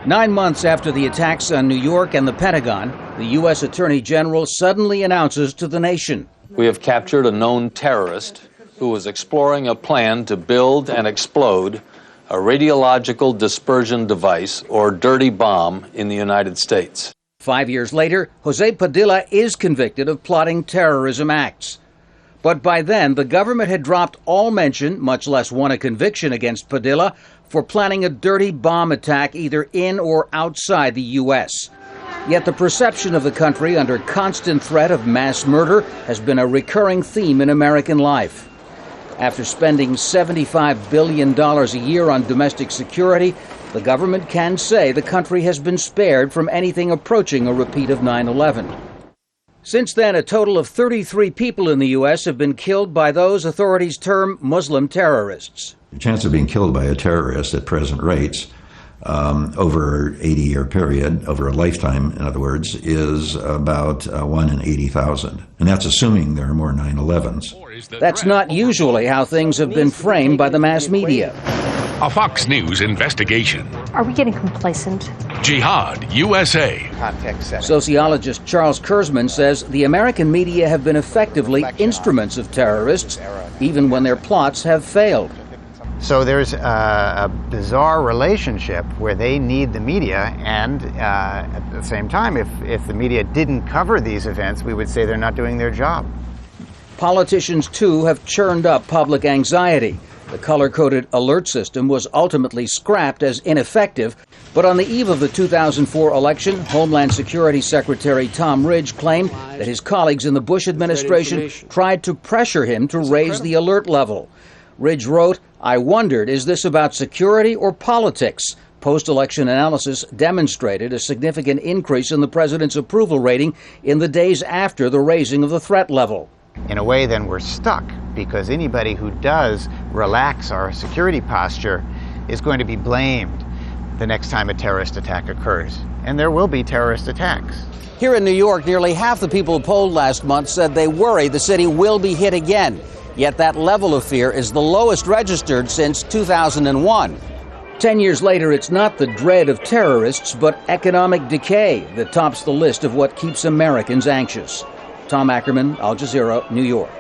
9 months after the attacks on New York and the Pentagon, the U.S. Attorney General suddenly announces to the nation, "We have captured a known terrorist who was exploring a plan to build and explode a radiological dispersion device, or dirty bomb, in the United States." 5 years later, Jose Padilla is convicted of plotting terrorism acts. But by then, the government had dropped all mention, much less won a conviction against Padilla, for planning a dirty bomb attack either in or outside the U.S. Yet the perception of the country under constant threat of mass murder has been a recurring theme in American life. After spending $75 billion a year on domestic security, the government can say the country has been spared from anything approaching a repeat of 9/11. Since then, a total of 33 people in the U.S. have been killed by those authorities term Muslim terrorists. The chance of being killed by a terrorist at present rates over an 80-year period, over a lifetime, in other words, is about 1 in 80,000. And that's assuming there are more 9/11s. That's not usually how things have been framed by the mass media. A Fox News investigation. Are we getting complacent? Jihad USA. Sociologist Charles KURZMAN says the American media have been effectively instruments of terrorists, even when their plots have failed. So there's a bizarre relationship where they need the media, and at the same time, if the media didn't cover these events, we would say they're not doing their job. Politicians, too, have churned up public anxiety. The color-coded alert system was ultimately scrapped as ineffective, but on the eve of the 2004 election, Homeland Security Secretary Tom Ridge claimed that his colleagues in the Bush administration tried to pressure him to raise the alert level. Ridge wrote, "I wondered, is this about security or politics?" Post-election analysis demonstrated a significant increase in the president's approval rating in the days after the raising of the threat level. In a way, then we're stuck, because anybody who does relax our security posture is going to be blamed the next time a terrorist attack occurs. And there will be terrorist attacks. Here in New York, nearly half the people polled last month said they worry the city will be hit again. Yet that level of fear is the lowest registered since 2001. 10 years later, it's not the dread of terrorists, but economic decay that tops the list of what keeps Americans anxious. Tom Ackerman, Al Jazeera, New York.